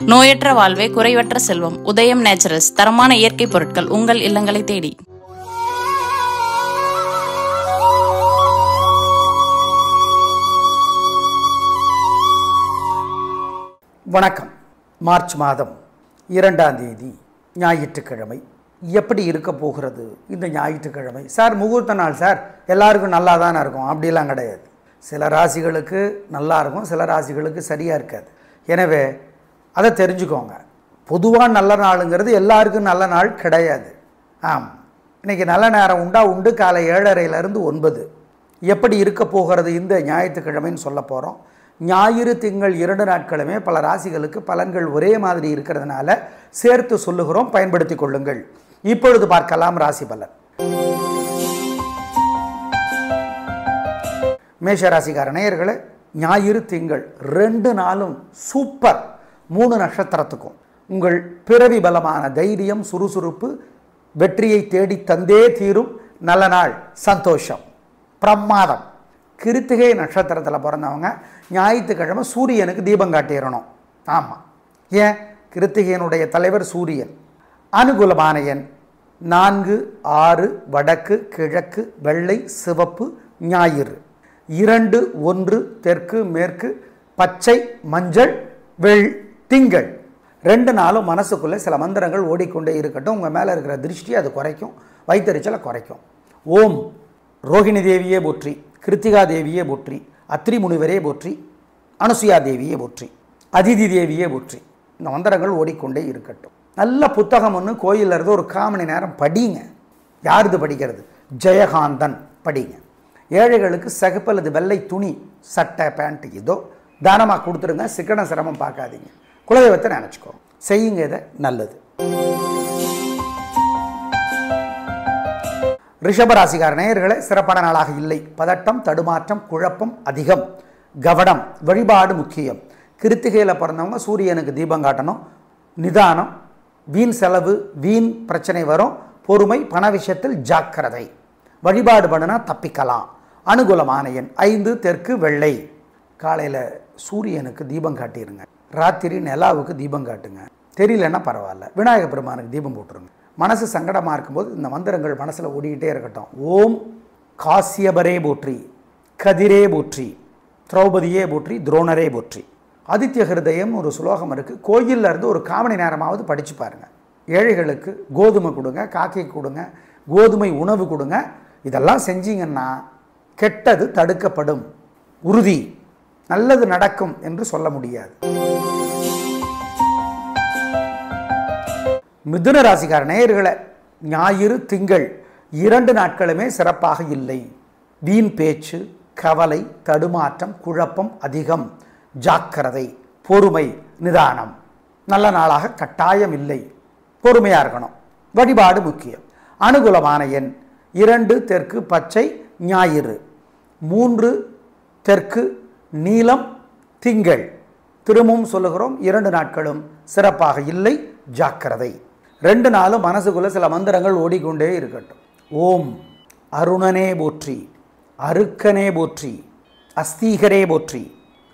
நோயற்ற வாழ்வே குறைவற்ற செல்வம். உதயம் நேச்சுரல்ஸ் தரமான இயற்கை பொருட்கள் உங்கள் இல்லங்களை தேடி. வணக்கம். மார்ச் மாதம் 2ஆம் தேதி ஞாயிற்றுக்கிழமை. எப்படி இருக்க போகிறது இந்த ஞாயிற்றுக்கிழமை? சார் முகூர்த்த நாள் சார், எல்லாருக்கும் நல்லா தானே இருக்கும். அப்படிலாம் கிடையாது. சில ராசிகளுக்கு நல்லா இருக்கும், சில ராசிகளுக்கு சரியாக இருக்காது. எனவே அதை தெரிஞ்சுக்கோங்க. பொதுவாக நல்ல நாளுங்கிறது எல்லாருக்கும் நல்ல நாள் கிடையாது. இன்றைக்கி நல்ல நேரம் உண்டு. காலை 7:30 to 9. எப்படி இருக்க போகிறது இந்த ஞாயிற்றுக்கிழமைன்னு சொல்ல போகிறோம். ஞாயிறு திங்கள் 2 நாட்களுமே பல ராசிகளுக்கு பலன்கள் ஒரே மாதிரி இருக்கிறதுனால சேர்த்து சொல்லுகிறோம், பயன்படுத்தி கொள்ளுங்கள். இப்பொழுது பார்க்கலாம் ராசி பலன். மேஷ ராசிக்கார நேயர்களே, ஞாயிறு திங்கள் 2 நாளும் சூப்பர். 3 நட்சத்திரத்துக்கும் உங்கள் பிறவி பலமான தைரியம், சுறுசுறுப்பு, வெற்றியை தேடி தந்தே தீரும் நல்ல நாள். சந்தோஷம், பிரமாதம். கிருத்திகை நட்சத்திரத்தில் பிறந்தவங்க ஞாயிற்றுக்கிழமை சூரியனுக்கு தீபம் காட்டிடணும். ஆமாம், ஏன்? கிருத்திகையினுடைய தலைவர் சூரியன். அனுகூலமான எண் 4, 6, வடக்கு, கிழக்கு, வெள்ளை, சிவப்பு, ஞாயிறு. 2, 1, தெற்கு, மேற்கு, பச்சை, மஞ்சள், திங்கள். 2 நாளும் மனசுக்குள்ளே சில மந்திரங்கள் ஓடிக்கொண்டே இருக்கட்டும். உங்கள் மேலே இருக்கிற திருஷ்டி அது குறைக்கும், வைத்தறிச்சலை குறைக்கும். ஓம் ரோகிணி தேவியே போற்றி, கிருத்திகா தேவியே போற்றி, அத்ரி முனிவரே போற்றி, அனுசுயா தேவியே போற்றி, அதிதி தேவியே போற்றி. இந்த மந்திரங்கள் ஓடிக்கொண்டே இருக்கட்டும். நல்ல புத்தகம் ஒன்று கோயிலில் இருந்து ஒரு 1/4 மணி நேரம் படிங்க. யாருது படிக்கிறது? ஜெயகாந்தன் படிங்க. ஏழைகளுக்கு சிகப்பு அல்லது வெள்ளை துணி, சட்டை, பேண்ட் இதோ தானமாக கொடுத்துருங்க. சிக்கன சிரமம் பார்க்காதீங்க. குலதெய்வத்தை நினச்சிக்கோங்க, செய்யுங்க. இதை நல்லது. ரிஷபராசிக்கார நேயர்களே, சிறப்பான நாளாக இல்லை. பதட்டம், தடுமாற்றம், குழப்பம் அதிகம். கவனம், வழிபாடு முக்கியம். கிருத்திகையில் பிறந்தவங்க சூரியனுக்கு தீபம் காட்டணும். நிதானம், வீண் செலவு, வீண் பிரச்சனை வரும். பொறுமை, பண விஷயத்தில் ஜாக்கிரதை. வழிபாடு பண்ணினா தப்பிக்கலாம். அனுகூலமான எண் 5, தெற்கு, வெள்ளை. காலையில் சூரியனுக்கு தீபம் காட்டிடுங்க. ராத்திரி நிலாவுக்கு தீபம் காட்டுங்க. தெரியலன்னா பரவாயில்ல, விநாயகர் பெருமானுக்கு தீபம் போட்டுருங்க. மனசு சங்கடமாக இருக்கும்போது இந்த மந்திரங்கள் மனசில் ஓடிக்கிட்டே இருக்கட்டும். ஓம் காசியபரே போற்றி, கதிரே போற்றி, திரௌபதியே போற்றி, துரோணரே போற்றி. ஆதித்ய ஹிருதயம் ஒரு சுலோகம் இருக்குது. கோயிலில் இருந்து ஒரு 1/4 மணி நேரமாவது படித்து பாருங்கள். ஏழைகளுக்கு கோதுமை கொடுங்க, காக்கை கொடுங்க, கோதுமை உணவு கொடுங்க. இதெல்லாம் செஞ்சீங்கன்னா கெட்டது தடுக்கப்படும். உறுதி, நல்லது நடக்கும் என்று சொல்ல முடியாது. மிதுன ராசிக்கார நேயர்களே, ஞாயிறு திங்கள் 2 நாட்களுமே சிறப்பாக இல்லை. வீண் பேச்சு, கவலை, தடுமாற்றம், குழப்பம் அதிகம். ஜாக்கிரதை, பொறுமை, நிதானம். நல்ல நாளாக கட்டாயம் இல்லை, பொறுமையாக இருக்கணும். வழிபாடு முக்கியம். அனுகூலமான எண் 2, தெற்கு, பச்சை, ஞாயிறு. 3, தெற்கு, நீலம், திங்கள். திரும்பவும் சொல்லுகிறோம், 2 நாட்களும் சிறப்பாக இல்லை. ஜாக்கிரதை. 2 நாளும் மனசுக்குள்ள சில மந்திரங்கள் ஓடிக்கொண்டே இருக்கட்டும். ஓம் அருணனே போற்றி, அருக்கனே போற்றி, அஸ்தீகரே போற்றி,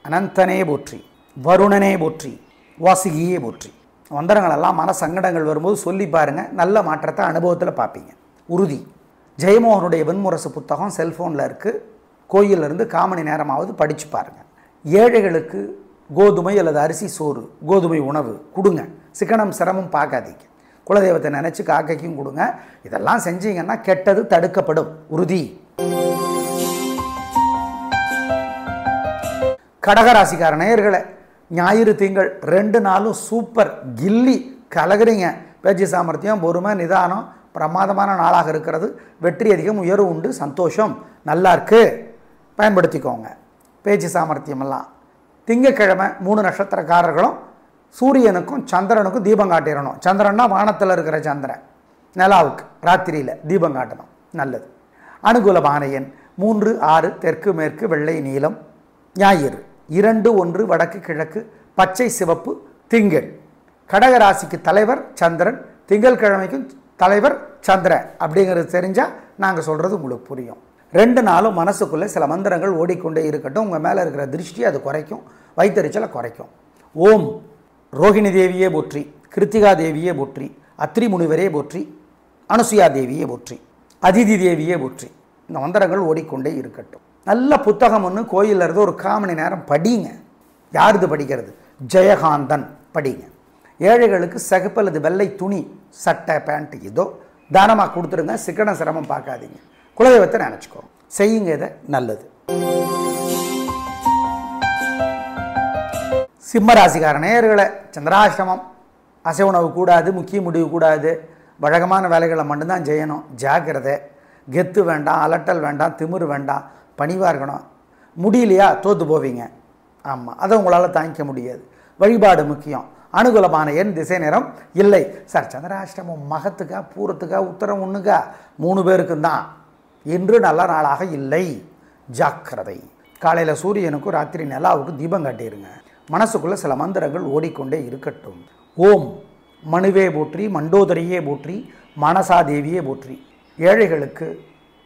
அனந்தனே போற்றி, வருணனே போற்றி, வாசுகியே போற்றி. மந்திரங்களெல்லாம் மன சங்கடங்கள் வரும்போது சொல்லி பாருங்கள். நல்ல மாற்றத்தை அனுபவத்தில் பார்ப்பீங்க. உறுதி. ஜெயமோகனுடைய வெண்முரசு புத்தகம் செல்ஃபோனில் இருக்குது. கோயிலிருந்து 1/4 மணி நேரமாவது படித்து பாருங்கள். ஏழைகளுக்கு கோதுமை அல்லது அரிசி சோறு, கோதுமை உணவு கொடுங்க. சிக்கனம் சிரமம் பார்க்காதீங்க. குலதெய்வத்தை நினச்சி காக்கைக்கும் கொடுங்க. இதெல்லாம் செஞ்சீங்கன்னா கெட்டது தடுக்கப்படும். உறுதி. கடகராசிக்கார நேயர்களே, ஞாயிறு திங்கள் 2 நாளும் சூப்பர். கில்லி கலகுறீங்க. பேச்சு சாமர்த்தியம், பொறுமை, நிதானம் பிரமாதமான நாளாக இருக்கிறது. வெற்றி அதிகம், உயர்வு உண்டு. சந்தோஷம், நல்லா இருக்கு, பயன்படுத்திக்கோங்க. பேச்சு சாமர்த்தியமெல்லாம். திங்கக்கிழமை 3 நட்சத்திரக்காரர்களும் சூரியனுக்கும் சந்திரனுக்கும் தீபம் காட்டிடணும். சந்திரன்னா வானத்தில் இருக்கிற சந்திரன். நிலாவுக்கு ராத்திரியில் தீபம் காட்டணும். நல்லது. அனுகூலமான எண் 3, 6, தெற்கு, மேற்கு, வெள்ளை, நீலம், ஞாயிறு. 2, 1, வடக்கு, கிழக்கு, பச்சை, சிவப்பு, திங்கள். கடகராசிக்கு தலைவர் சந்திரன், திங்கள் கிழமைக்கும் தலைவர் சந்திரன். அப்படிங்கிறது தெரிஞ்சால் நாங்கள் சொல்கிறது உங்களுக்கு புரியும். 2 நாளும் மனசுக்குள்ளே சில மந்திரங்கள் ஓடிக்கொண்டே இருக்கட்டும். உங்கள் மேலே இருக்கிற திருஷ்டி அது குறைக்கும், வைத்தறிச்சலை குறைக்கும். ஓம் ரோகிணி தேவியே போற்றி, கிருத்திகா தேவியே போற்றி, அத்ரி முனிவரே போற்றி, அனுசுயா தேவியே போற்றி, அதிதி தேவியே போற்றி. இந்த மந்திரங்கள் ஓடிக்கொண்டே இருக்கட்டும். நல்ல புத்தகம் ஒன்று கோயிலில் இருந்து ஒரு 1/4 மணி நேரம் படிங்க. யாருது படிக்கிறது? ஜெயகாந்தன் படிங்க. ஏழைகளுக்கு சிகப்பு அல்லது வெள்ளை துணி, சட்டை, பேண்ட் இதோ தானமாக கொடுத்துருங்க. சிக்கன சிரமம் பார்க்காதீங்க. குலதெய்வத்தை நினச்சிக்கோங்க. செய்யுங்க, இதை நல்லது. சிம்மராசிக்கார நேயர்களை, சந்திராஷ்டமம், அசைவ உணவு கூடாது, முக்கிய முடிவு கூடாது, வழக்கமான வேலைகளை மட்டும்தான் செய்யணும். ஜாக்கிரதை. கெத்து வேண்டாம், அலட்டல் வேண்டாம், திமிரு வேண்டாம், பணிவாக இருக்கணும். முடியலையா தோற்று போவீங்க. ஆமாம், அதை உங்களால் தாங்கிக்க முடியாது. வழிபாடு முக்கியம். அனுகூலமான எண் திசை நேரம் இல்லை. சார் சந்திராஷ்டமம் மகத்துக்கா பூரத்துக்கா உத்தரம் ஒன்றுக்கா 3 பேருக்கும் தான். இன்று நல்ல நாளாக இல்லை. ஜாக்கிரதை. காலையில் சூரியனுக்கும் ராத்திரி நிலாவுக்கும் தீபம் காட்டிடுங்க. மனசுக்குள்ளே சில மந்திரங்கள் ஓடிக்கொண்டே இருக்கட்டும். ஓம் மனுவே போற்றி, மண்டோதரியே போற்றி, மனசாதேவியே போற்றி. ஏழைகளுக்கு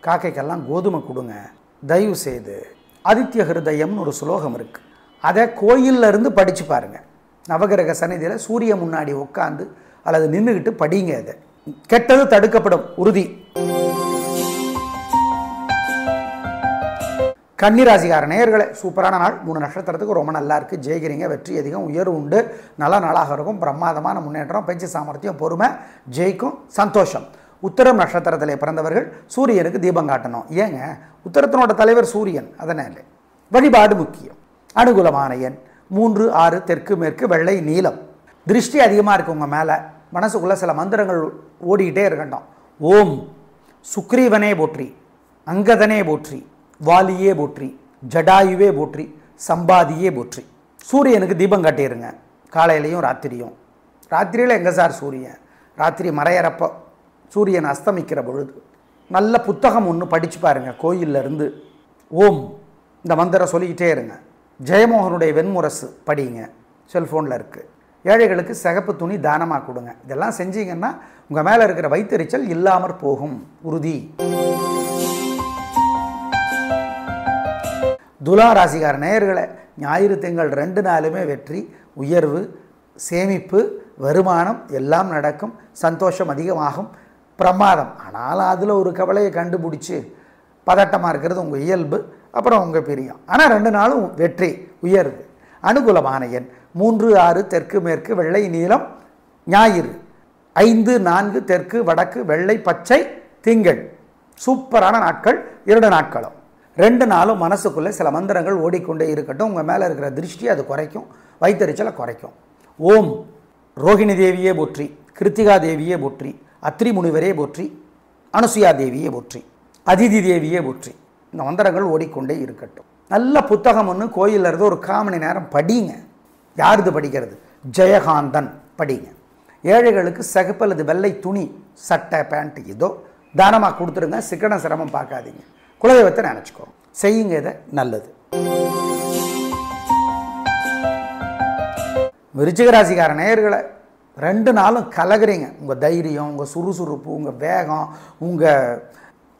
காக்கைக்கெல்லாம் கோதுமை கொடுங்க. தயவு செய்து ஆதித்ய ஹிருதயம்னு ஒரு ஸ்லோகம் இருக்குது. அதை கோயிலில் இருந்து படித்து பாருங்கள். நவகிரக சந்நிதியில் சூரிய முன்னாடி உட்காந்து அல்லது நின்றுக்கிட்டு படிங்க. அதை கெட்டது தடுக்கப்படும், உறுதி. கன்னிராசிக்கார நேயர்களே, சூப்பரான நாள். 3 நட்சத்திரத்துக்கு ரொம்ப நல்லா இருக்குது. ஜெயிக்கிறீங்க. வெற்றி அதிகம், உயர்வு உண்டு. நல்ல நாளாக இருக்கும். பிரமாதமான முன்னேற்றம், பேச்சு சாமர்த்தியம், பொறுமை, ஜெயிக்கும், சந்தோஷம். உத்தரம் நட்சத்திரத்தில் பிறந்தவர்கள் சூரியனுக்கு தீபம் காட்டணும். ஏங்க, உத்தரத்தினோட தலைவர் சூரியன், அதனால வழிபாடு முக்கியம். அனுகூலமான எண் 3, 6, தெற்கு மேற்கு, வெள்ளை, நீலம். திருஷ்டி அதிகமாக இருக்குது உங்கள் மேலே. மனசுக்குள்ளே சில மந்திரங்கள் ஓடிக்கிட்டே இருக்கட்டும். ஓம் சுக்ரீவனே போற்றி, அங்கதனே போற்றி, வாலியே போற்றி, ஜடாயுவே போற்றி, சம்பாதியே போற்றி. சூரியனுக்கு தீபம் காட்டிடுங்க. காலையிலையும் ராத்திரியும். ராத்திரியில் எங்கே சார் சூரியன்? ராத்திரி மறையறப்போ சூரியன் அஸ்தமிக்கிற பொழுது நல்ல புத்தகம் ஒன்று படித்து பாருங்கள் கோயிலில் இருந்து. ஓம் இந்த மந்திரம் சொல்லிக்கிட்டே இருங்க. ஜெயமோகனுடைய வெண்முரசு படிங்க, செல்ஃபோனில் இருக்குது. ஏழைகளுக்கு சிகப்பு துணி தானமாக கொடுங்க. இதெல்லாம் செஞ்சீங்கன்னா உங்கள் மேலே இருக்கிற வைத்தறிச்சல் இல்லாமற் போகும், உறுதி. துலா ராசிக்கார நேயர்களை, ஞாயிறு திங்கள் 2 நாளுமே வெற்றி, உயர்வு, சேமிப்பு, வருமானம் எல்லாம் நடக்கும். சந்தோஷம் அதிகமாகும். பிரமாதம். ஆனாலும் அதில் ஒரு கவலையை கண்டுபிடிச்சி பதட்டமாக இருக்கிறது உங்கள் இயல்பு. அப்புறம் உங்கள் பிரியம். ஆனால் 2 நாளும் வெற்றி, உயர்வு. அனுகூலமான எண் 3, 6, தெற்கு மேற்கு, வெள்ளை, நீலம். ஞாயிறு 5, 4, தெற்கு வடக்கு, வெள்ளை, பச்சை, திங்கள். சூப்பரான நாட்கள் 2 நாட்களும். 2 நாளும் மனசுக்குள்ளே சில மந்திரங்கள் ஓடிக்கொண்டே இருக்கட்டும். உங்கள் மேலே இருக்கிற திருஷ்டி அது குறைக்கும், வைத்தறிச்சலை குறைக்கும். ஓம் ரோகிணி தேவியே போற்றி, கிருத்திகா தேவியே போற்றி, அத்ரி முனிவரே போற்றி, அனுசுயா தேவியே போற்றி, அதிதி தேவியே போற்றி. இந்த மந்திரங்கள் ஓடிக்கொண்டே இருக்கட்டும். நல்ல புத்தகம் ஒன்று கோயிலில் இருந்து ஒரு 1/4 மணி நேரம் படிங்க. யாருது படிக்கிறது? ஜெயகாந்தன் படிங்க. ஏழைகளுக்கு சிகப்பு அல்லது வெள்ளை துணி, சட்டை, பேண்ட் இதோ தானமாக கொடுத்துருங்க. சிக்கன சிரமம் பார்க்காதீங்க. குலதெய்வத்தை நினச்சிக்கோங்க. செய்யுங்க, இதை நல்லது. விருச்சிக ராசிக்கார நேயர்களை, 2 நாளும் கலகுறீங்க. உங்கள் தைரியம், உங்கள் சுறுசுறுப்பு, உங்கள் வேகம், உங்கள்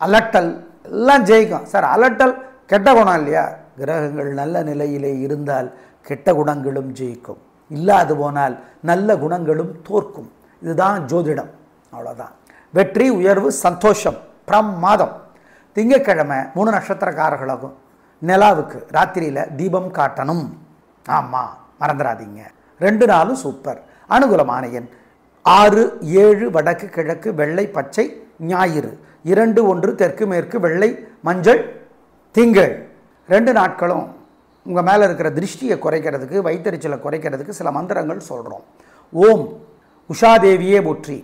அலட்டல் எல்லாம் ஜெயிக்கும். சார் அலட்டல் கெட்ட குணம் இல்லையா? கிரகங்கள் நல்ல நிலையிலே இருந்தால் கெட்ட குணங்களும் ஜெயிக்கும். இல்லாது போனால் நல்ல குணங்களும் தோற்கும். இதுதான் ஜோதிடம். அவ்வளோதான். வெற்றி, உயர்வு, சந்தோஷம், பிரமாதம். திங்கட்கிழமை 3 நட்சத்திரக்காரர்களுக்கும் நிலாவுக்கு ராத்திரியில் தீபம் காட்டணும். ஆமாம், மறந்துடாதீங்க. 2 நாளும் சூப்பர். அனுகூலமான எண் 6, 7, வடக்கு கிழக்கு, வெள்ளை, பச்சை, ஞாயிறு. 2, 1, தெற்கு மேற்கு, வெள்ளை, மஞ்சள், திங்கள். 2 நாட்களும் உங்கள் மேலே இருக்கிற திருஷ்டியை குறைக்கிறதுக்கு, வைத்தறிச்சலை குறைக்கிறதுக்கு சில மந்திரங்கள் சொல்கிறோம். ஓம் உஷாதேவியே போற்றி,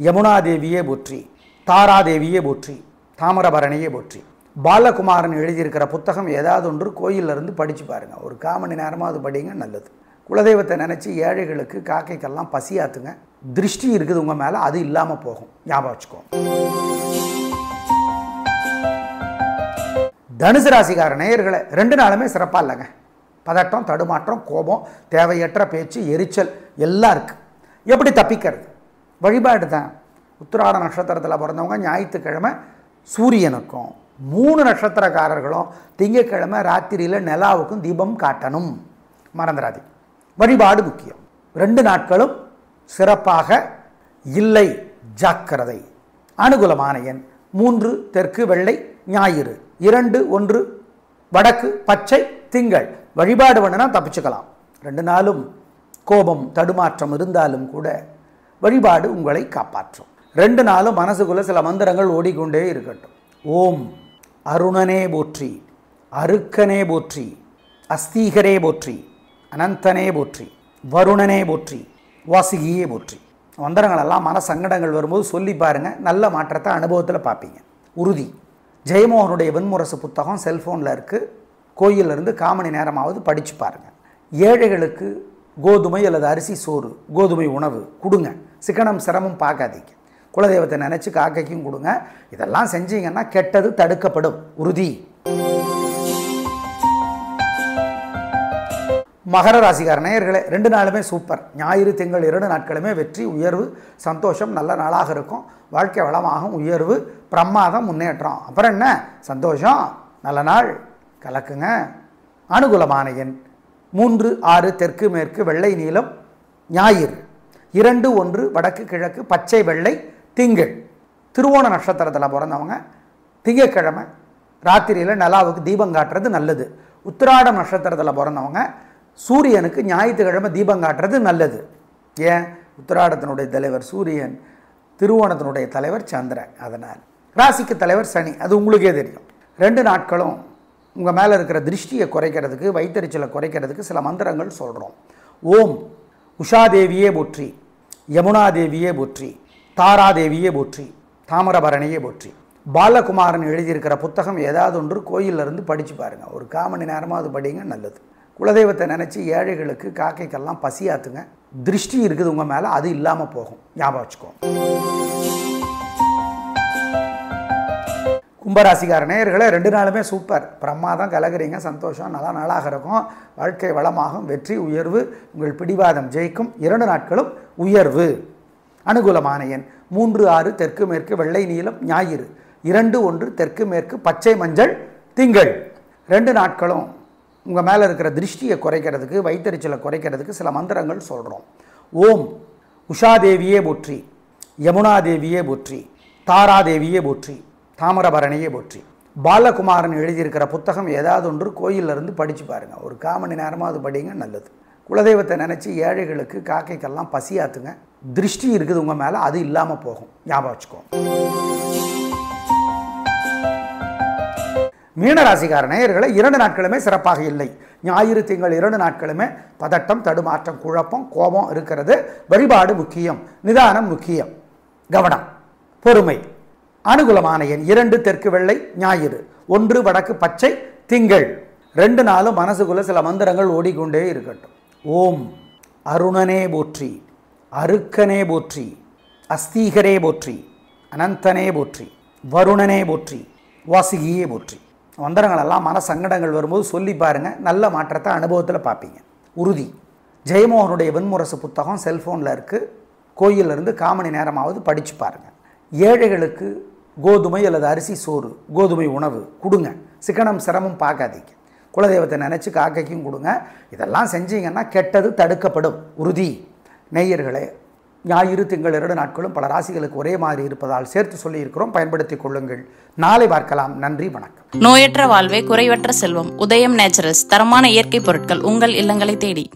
யமுனாதேவியே போற்றி, தாராதேவியே போற்றி, தாமிரபரணியே போற்றி. பாலகுமாரன் எழுதியிருக்கிற புத்தகம் ஏதாவது ஒன்று கோயிலிருந்து படித்து பாருங்கள். ஒரு 1/4 மணி நேரமாக அது படிங்க, நல்லது. குலதெய்வத்தை நினச்சி ஏழைகளுக்கு காக்கைக்கெல்லாம் பசியாத்துங்க. திருஷ்டி இருக்குது உங்கள் மேலே, அது இல்லாமல் போகும். ஞாபகம் வச்சுக்கோங்க. தனுசு ராசிக்கார நேயர்களை, 2 நாளுமே சிறப்பாக இல்லைங்க. பதட்டம், தடுமாற்றம், கோபம், தேவையற்ற பேச்சு, எரிச்சல் எல்லாம் இருக்குது. எப்படி தப்பிக்கிறது? வழிபாடு தான். உத்திராட நட்சத்திரத்தில் பிறந்தவங்க ஞாயிற்றுக்கிழமை சூரியனுக்கும், 3 நட்சத்திரக்காரர்களும் திங்கட்கிழமை ராத்திரியில் நிலாவுக்கும் தீபம் காட்டணும். மறந்துடாதீங்க. வழிபாடு முக்கியம். 2 நாட்களும் சிறப்பாக இல்லை, ஜாக்கிரதை. அனுகூலமான எண் 3 தெற்கு வெள்ளை ஞாயிறு, 2 1 வடக்கு பச்சை திங்கள். வழிபாடு பண்ணுனா தப்பிச்சுக்கலாம். 2 நாளும் கோபம் தடுமாற்றம் இருந்தாலும் கூட வழிபாடு உங்களை காப்பாற்றும். 2 நாளும் மனசுக்குள்ள சில மந்திரங்கள் ஓடிக்கொண்டே இருக்கட்டும். ஓம் அருணனே போற்றி, அருக்கனே போற்றி, அஸ்தீகரே போற்றி, அனந்தனே போற்றி, வருணனே போற்றி, வாசுகியே போற்றி. மந்திரங்கள் எல்லாம் மன சங்கடங்கள் வரும்போது சொல்லி பாருங்க, நல்ல மாற்றத்தை அனுபவத்தில் பார்ப்பீங்க, உறுதி. ஜெயமோகனுடைய வெண்முரசு புத்தகம் செல்ஃபோனில் இருக்குது. கோயிலிருந்து 1/4 மணி நேரமாவது படித்து பாருங்கள். ஏழைகளுக்கு கோதுமை அல்லது அரிசி சோறு, கோதுமை உணவு கொடுங்க. சிக்கனம் சிரமம் பார்க்காதீங்க. குலதெய்வத்தை நினச்சி காக்கைக்கும் கொடுங்க. இதெல்லாம் செஞ்சீங்கன்னா கெட்டது தடுக்கப்படும், உறுதி. மகர ராசிக்கார நேயர்களே, 2 நாளுமே சூப்பர். ஞாயிறு திங்கள் 2 நாட்களுமே வெற்றி, உயர்வு, சந்தோஷம், நல்ல நாளாக இருக்கும். வாழ்க்கை வளமாகும், உயர்வு, பிரமாதம், முன்னேற்றம். அப்புறம் என்ன, சந்தோஷம், நல்ல நாள், கலக்குங்க. அனுகூலமான எண் 3 6 தெற்கு மேற்கு வெள்ளை நீலம் ஞாயிறு, 2 1 வடக்கு கிழக்கு பச்சை வெள்ளை திங்கள். திருவோண நட்சத்திரத்தில் பிறந்தவங்க திங்கட்கிழமை ராத்திரியில் நிலாவுக்கு தீபம் காட்டுறது நல்லது. உத்திராடம் நட்சத்திரத்தில் பிறந்தவங்க சூரியனுக்கு ஞாயிற்றுக்கிழமை தீபம் காட்டுறது நல்லது. ஏன், உத்திராடத்தினுடைய தலைவர் சூரியன், திருவோணத்தினுடைய தலைவர் சந்திரன். அதனால் ராசிக்கு தலைவர் சனி, அது உங்களுக்கே தெரியும். 2 நாட்களும் உங்கள் மேலே இருக்கிற திருஷ்டியை குறைக்கிறதுக்கு, வைத்தறிச்சலை குறைக்கிறதுக்கு சில மந்திரங்கள் சொல்கிறோம். ஓம் உஷாதேவியே போற்றி, யமுனாதேவியே போற்றி, தாராதேவியே போற்றி, தாமிரபரணியே போற்றி. பாலகுமாரன் எழுதியிருக்கிற புத்தகம் ஏதாவது ஒன்று கோயிலிருந்து படித்து பாருங்கள். ஒரு 1/4 மணி நேரமாக அது படிங்க, நல்லது. குலதெய்வத்தை நினச்சி ஏழைகளுக்கு காக்கைக்கெல்லாம் பசியாத்துங்க. திருஷ்டி இருக்குது உங்கள் மேலே, அது இல்லாமல் போகும், ஞாபகம் வச்சுக்கோங்க. கும்பராசிக்கார நேயர்களே, 2 நாளுமே சூப்பர், பிரமாதம், கலகுறீங்க, சந்தோஷம், நல்ல நாளாக இருக்கும். வாழ்க்கை வளமாகும், வெற்றி, உயர்வு, உங்கள் பிடிவாதம் ஜெயிக்கும். 2 நாட்களும் உயர்வு. அனுகூலமான எண் 3 6 தெற்கு மேற்கு வெள்ளை நீலம் ஞாயிறு, 2 1 தெற்கு மேற்கு பச்சை மஞ்சள் திங்கள். 2 நாட்களும் உங்கள் மேலே இருக்கிற திருஷ்டியை குறைக்கிறதுக்கு, வைத்தறிச்சலை குறைக்கிறதுக்கு சில மந்திரங்கள் சொல்கிறோம். ஓம் உஷாதேவியே போற்றி, யமுனாதேவியே போற்றி, தாராதேவியே போற்றி, தாமிரபரணியே போற்றி. பாலகுமாரன் எழுதியிருக்கிற புத்தகம் ஏதாவது ஒன்று கோயிலிருந்து படித்து பாருங்கள். ஒரு 1/4 மணி நேரமாக அது படிங்க, நல்லது. குலதெய்வத்தை நினச்சி ஏழைகளுக்கு காக்கைக்கெல்லாம் பசியாத்துங்க. திருஷ்டி இருக்குது உங்கள் மேலே, அது இல்லாமல் போகும், ஞாபகம் வச்சுக்கோங்க. மீனராசிக்கார நேயர்களை 2 நாட்களுமே சிறப்பாக இல்லை. ஞாயிறு திங்கள் 2 நாட்களுமே பதட்டம், தடுமாற்றம், குழப்பம், கோபம் இருக்கிறது. வழிபாடு முக்கியம், நிதானம் முக்கியம், கவனம், பொறுமை. அனுகூலமான எண் 2 தெற்கு வெள்ளை ஞாயிறு, 1 வடக்கு பச்சை திங்கள். 2 நாளும் மனசுக்குள்ள சில மந்திரங்கள் ஓடிக்கொண்டே இருக்கட்டும். ஓம் அருணனே போற்றி, அருக்கனே போற்றி, அஸ்தீகரே போற்றி, அனந்தனே போற்றி, வருணனே போற்றி, வாசுகியே போற்றி. மந்திரங்கள் எல்லாம் மன சங்கடங்கள் வரும்போது சொல்லி பாருங்கள், நல்ல மாற்றத்தை அனுபவத்தில் பார்ப்பீங்க, உறுதி. ஜெயமோகனுடைய வெண்முரசு புத்தகம் செல்ஃபோனில் இருக்குது. கோயிலிருந்து 1/4 மணி நேரமாவது படித்து பாருங்கள். ஏழைகளுக்கு கோதுமை அல்லது அரிசி சோறு, கோதுமை உணவு கொடுங்க. சிக்கனம் சிரமம் பார்க்காதீங்க. குலதெய்வத்தை நினச்சி காக்கைக்கும் கொடுங்க. இதெல்லாம் செஞ்சீங்கன்னா கெட்டது தடுக்கப்படும், உறுதி. நேயர்களே, ஞாயிறு திங்கள் 2 நாட்களும் பல ராசிகளுக்கு ஒரே மாதிரி இருப்பதால் சேர்த்து சொல்லியிருக்கிறோம், பயன்படுத்திக் கொள்ளுங்கள். நாளை பார்க்கலாம். நன்றி, வணக்கம். நோயற்ற வாழ்வே குறைவற்ற செல்வம். உதயம் நேச்சுரல்ஸ், தரமான இயற்கை பொருட்கள் உங்கள் இல்லங்களை தேடி.